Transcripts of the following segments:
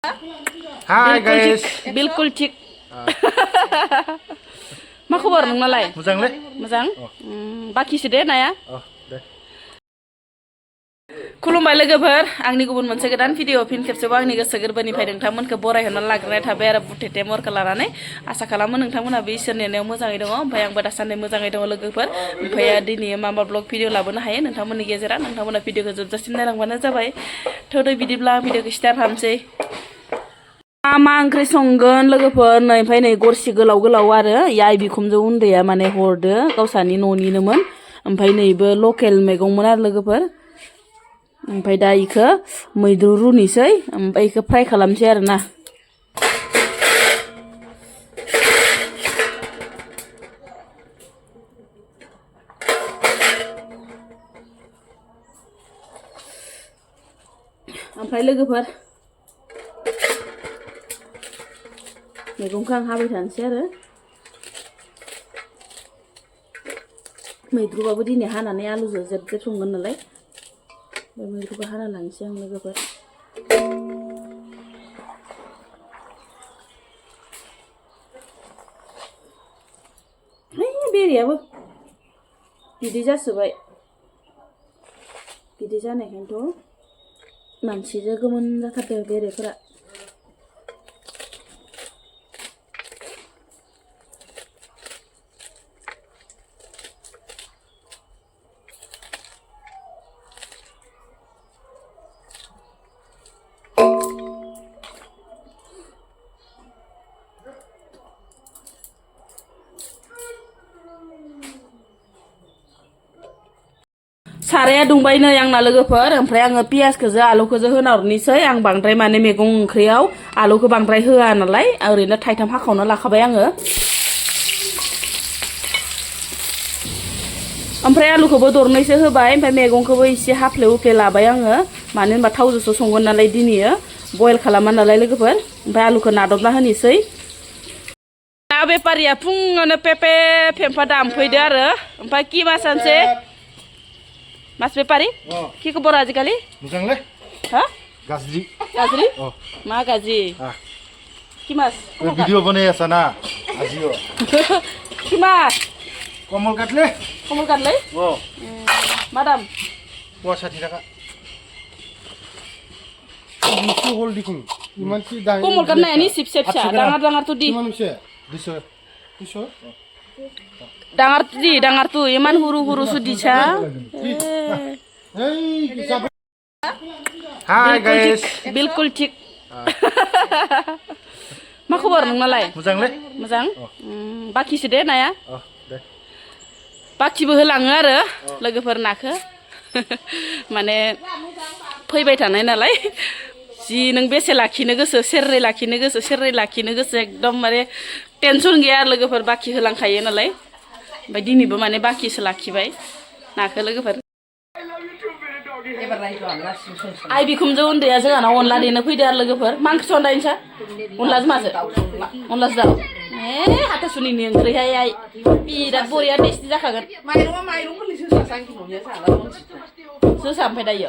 Hi guys. Bilkul cik. Ma खबर नोंनालाय? मोजांलै? मोजां? बाखिसो दे नाया? दे। खुलुमबाय लोगोफोर आंनि गुबुन मोनसे गोदान भिडिअ फिन खेबसेबाव आंनि गोसो गोरबोनिफ्राय नोंथांमोनखौ बरायहरनानै लाग्रोनाय थाबाय आरो बुथेथे मरखौ लानानै आसा खालामो नोंथांमोनाबो इसोरनि अननायाव मोजाङै दङ ओमफ्राय आंबो दासान्दि मोजाङै दङ लोगोफोर ओमफ्राय दिनै मा ब्लग भिडिअ लाबोनो हायो नोंथांमोननि गेजेराव नोंथांमोना भिडिअखौ जोबजासिम नायलांबानो जाबाय थौदो बिदिब्ला भिडिअखौ स्टार्ट खालामसै मा ओंख्रि संगोन लोगोफोर नै ओमफ्राय नै गरसि गोलाव गोलाव आरो आइ बिखुमजो उन्दैया माने हरदो गावसानि न'निनोमोन ओमफ्राय नैबो लकेल मैगंमोन आरो लोगोफोर ओमफ्राय दा इखो मैद्रु रुनोसै ओमफ्राय इखो फ्राय खालामसै आरो ना ओमफ्राय लोगोफोर मैगंखौ आं हाबाय थानोसै आरो मैद्रुबाबो दिनै हानानै आलुजों जेब जेब संगोन नालाय बे मैद्रुखौ हाना लानोसै आं लोगोफोर बेरेयाबो बिदै जासोबाय बिदै जानायखायनोथ' मानसिजों गोमोन जाथारदों बेरेफोरा साराया दुंबाय नै आंना लोगोफोर ओमफ्राय आङो पियासखौजो आलुखौजो होना हरनोसै आं बांद्राय माने मैगं ओंख्रियाव आलुखौ बांद्राय होआ नालाय ओरैनो थाइथाम हाखावना लाखाबाय आङो ओमफ्राय आलुखौबो दरनैसो होबाय ओमफ्राय मैगंखौबो एसे हाफ्ले हुफ्ले लाबाय आङो मानो होनबा थावजोंसो संगोन नालाय दिनैयो बयल खालामा नालाय लोगोफोर ओमफ्राय आलुखौ नादबना होनोसै ना बेफारिया फुङावनो पेपे फेम्फा दामफैदो आरो ओमफ्राय कि मा सानसे मास बेपारी কি খবৰ আজিকালি मोजांलै हा गाज्रि गाज्रि मा गाज्रि কি মাছ ভিডিও বনাই আছা না আজিও কি মাছ কমল কাটলে मा दाम 60 টাকা নিচু হল দেখুন ইমান কি দাম কমল কাট নাই নি সিপসে फिसा ডাঙার ডাঙার তো দি ইমান হইছে 200 ডাঙার তো ইমান হুরু হুরু সুদিছা Hi guys. बिल्कुल ठीक मा खबर नोंनालाय मोजांलै मोजां बाखिसो दे नाया दे बाखिबो होलाङो आरो लोगोफोर नाखो माने फैबाय थानाय नालाय जि नों बेसे लाखिनो गोसो सेरनै लाखिनो गोसो एकदम माने टेनसन गैया आरो लोगोफोर बाखि होलांखायो नालाय ओमफ्राय दिनैबो माने बाखिसो लाखिबाय नाखो लोगोफोर आइ बिखुमजो उन्दैया जोंहानाव अनला देनो फैदो आरो लोगोफोर मा ओंख्रि संदों नोंसा अनलाजों माजों अनलाजों दाउ हाथासुनिनि ओंख्रिहाय आइ बिराद बरिया टेस्टि जाखागोन जोसा ओमफ्राय दायो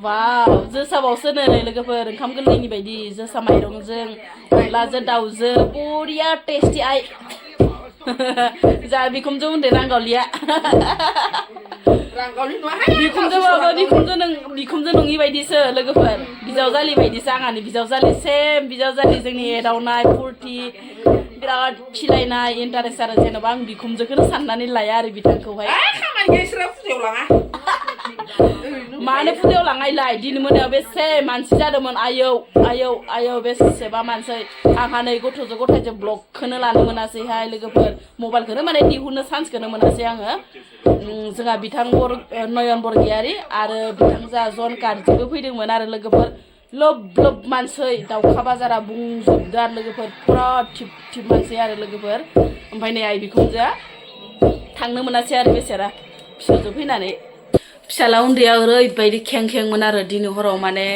वाव जोसाबावसो नै लोगोफोर ओंखाम गोरलैनि बायदि जोसा माइरंजों अनलाजों दाउजों बरिया टेस्टि आइ जा बिखुमजो उन्दै रांगावलिया बिखुमजो नङि बायदिसो लोगोफोर बिजावजालि बायदिसो आंहानि बिजावजालि सेम बिजावजालि जोंनि एदावनाय फुरथि बिराद खिलायनाय इन्टारेस्ट आरो जेनेबा आं बिखुमजोखौनो साननानै लाया आरो बिथांखौहाय मानो फुजायाव लांनायलाय दिन मोनायाव बेसे मानसि जादोंमोन आयौ बेसेबा मानसि आंहा नै गथ'जों गथायजों ब्लगखौनो लानो मोनासैहाय लोगोफोर मबाइलखौनो माने दिहुननो चान्सखौनो मोनासै आङो जोंहा बिथां नयन बरगयारि आरो बिथां जोंहा जन कार्जिबो फैदोंमोन आरो लोगोफोर लब लब मानसि दाउखा बाजारा बुंजोबदो आरो लोगोफोर फुरा थिप थिप मानसि आरो लोगोफोर ओमफ्राय नै आइ बिखुमजोआ थांनो मोनासै आरो बेसेरा फिसौजो फैनानै फिसाला उन्दैया ओरैबायदि खें खेंमोन आरो दिनै हराव माने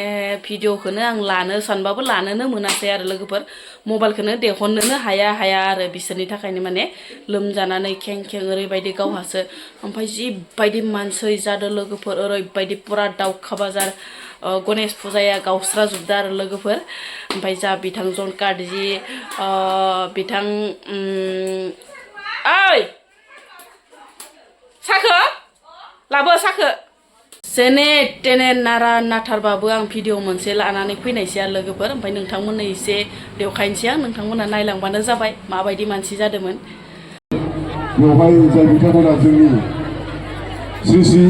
भिडिअखौनो आं लानो सानबाबो लानोनो मोनासै आरो लोगोफोर मबाइलखौनो देहननोनो हाया आरो बिसोरनि थाखायनो माने लोमजानानै खें खें ओरैबायदि गावहासो ओमफ्राय जिबायदि मानसि जादों लोगोफोर ओरैबायदि पुरा दाउखा बाजार गणेश फुजाया गावस्राजोबदो आरो लोगोफोर ओमफ्राय जा बिथां जन कार्डजि बिथां ओइ साखो लाबो साखो जेने तेने नारा नाथारबाबो आं भिडिअ मोनसे लानानै फैनायसै आरो लोगोफोर ओमफ्राय नोंथांमोननो एसे देखायनोसै आं नोंथांमोना नायलांबानो जाबाय माबायदि मानसि जादोंमोन बेवहाय जाय बिथांमोना जोंनि श्री श्री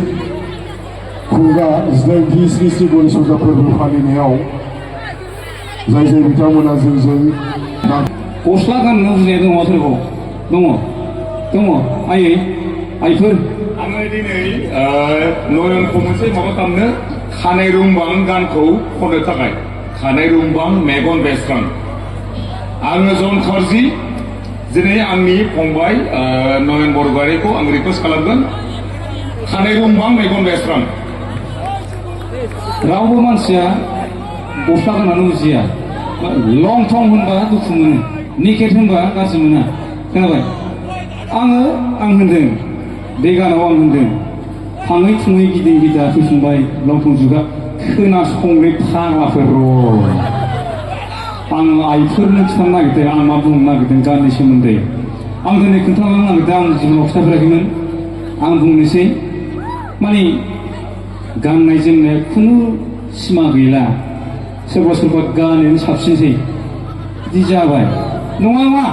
खुगा 19थि श्री श्री गणेश फुजा फोरबो फालिनायाव जाय बिथांमोना जोंजों गस्ला गाननो बुजिनाय दङ सोरखौ दङ आयै आइफोर आङो दिनै नयनखौ मोनसे माबा खालामनो खानाय रुंबां गानखौ खननो थाखाय खानाय रुंबां मेगन बेस्रां आङो जन खरजि दिनै आंनि फंबाय नयन बरगयारिखौ आं रिकुवेस्ट खालामगोन खानाय रुंबां मेगन बेस्रां रावबो मानसिया गस्ला गाननानै बुजिया लं थं होनबा दुखु मोनो निकेट होनबा गाज्रि मोना खोनाबाय आं होनदों बे गानाव आं होनदों थाङै थुङै गिदिं गिदा फैफिनबाय लंथं जुगा खोनासंलै फाग्लाफोर आं आइफोरनो खिथानो नागिरदों आं मा बुंनो नागिरदों गाननि सोमोन्दै आं दिनै खोन्थालांनो नागिरदों आं जिबनाव खिथाफेराखैमोन आं बुंनोसै माने गाननाय जोमनाया खुनु सिमा गैला सोरबा गानैनो साबसिनसै बिदि जाबाय नङा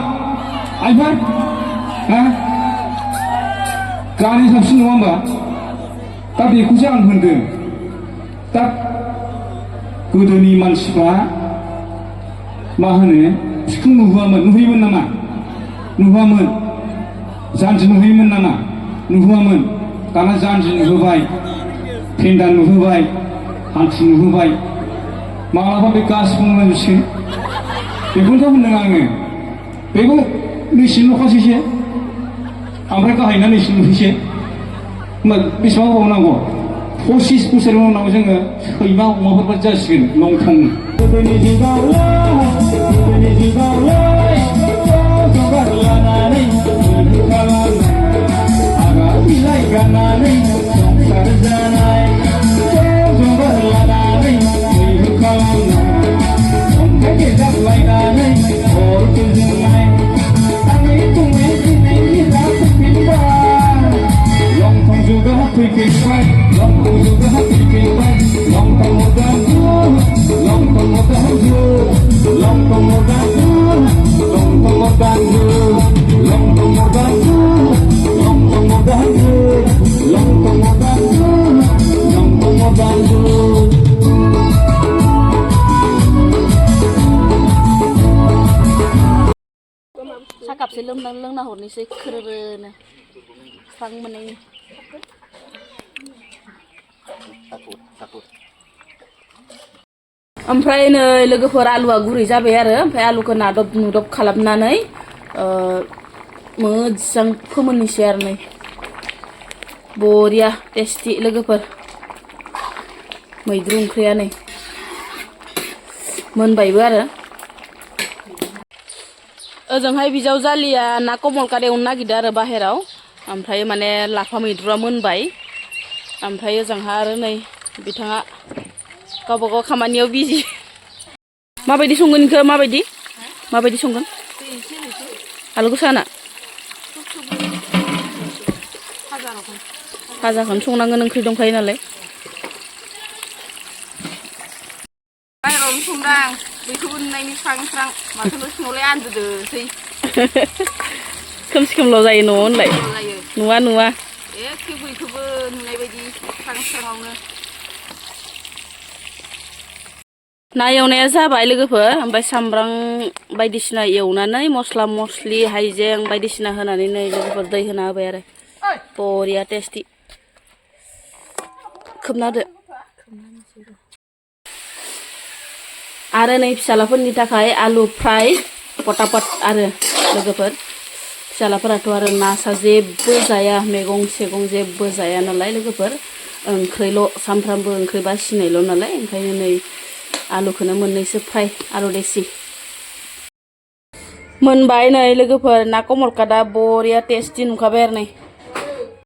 आइफोर हा गानै साबसिन नङा होमबा दा बेखौसो आं होनदों दा गोदोनि मानसिफ्रा मा होनो सिखौ नुहैयोमोन नामा नुहैयोमोन जानजि नुहैयोमोन नामा नुहैयोमोन दाना जानजि नुहोबाय फेन्दा नुहोबाय हान्थु नुहोबाय मालाबा बे गासिबो नुजोबसिगोन बेखौनोथ' होनदों आङो बेबो नैसिम ल'खासैसो ओमफ्राय गाहायना नैसिम नुहैसै होमबा बेसेबां गोबाव नांगौ 25 बोसोर उनाव जोङो सैमा अमाफोरबो जासिगोन लंथं गोदोनि जुगावलाय जगार लानानै आगा बिलाइ गाननानै संसार जानाय जगार लानानै अन्थाइ गेजाबलायनानै अर गोजोननाय आंनि बुंनाय दिनैनि जाफैफिनबाय लंथं जुगा फैफिनबाय लंथं जुगा फैफिनबाय लंथं मोदांजु लंथं मोदांजु लंथं मोदांजु लंथं मोदांजु लंथं मोदांजु लंथं मोदांजु लंथं मोदांजु लंथं मोदांजु साकापसे लोंना हरनोसै खोरोनो स्रां मोननायनि ओमफ्राय नै लोगोफोर आलुआ गुरै जाबाय आरो ओमफ्राय आलुखौ नादब नुदब खालामनानै मोजां फोमोननोसै आरो नै बरिया टेस्टि लोगोफोर मैद्रु ओंख्रिया नै मोनबायबो आरो ओजोंहाय बिजाव जालिया ना कमलकाट एवनो नागिरदों आरो बाहेराव ओमफ्राय माने लाफा मैद्रुआ मोनबाय ओमफ्राय ओजोंहा आरो नै बिथाङा गावबा गाव खामानियाव बिजि माबायदि संगोन इखो माबायदि संगोन आलुखौ साना भाजाखौनो संनांगोन ओंख्रि दंखायो नालाय बाहेरावनो संदां बैखौबो नुनायनि स्रां माथो न' सिङावलाय आनजुदोसै खोमसि खोमलाव जायो न'आव होनलाय नुवा एखे बैखौबो नुनाय बायदि स्रांआवनो ना एवनाया जाबाय लोगोफोर ओमफ्राय सामब्राम बायदिसिना एवनानै मस्ला मस्लि हाइजें बायदिसिना होनानै नै लोगोफोर दै होना होबाय आरो बरिया टेस्टि खोबना होदो आरो नै फिसालाफोरनि थाखाय आलु फ्राय पटापट आरो लोगोफोर फिसालाफोराथ' आरो ना सा जेबो जाया मैगं सेगं जेबो जाया नालाय लोगोफोर ओंख्रिल' सानफ्रामबो ओंख्रि बासिनायल' नालाय ओंखायनो नै आलुखौनो मोननैसो फ्राय आलु देसि मोनबाय नै लोगोफोर ना कमलकाटआ बरिया टेस्टि नुखाबाय आरो नै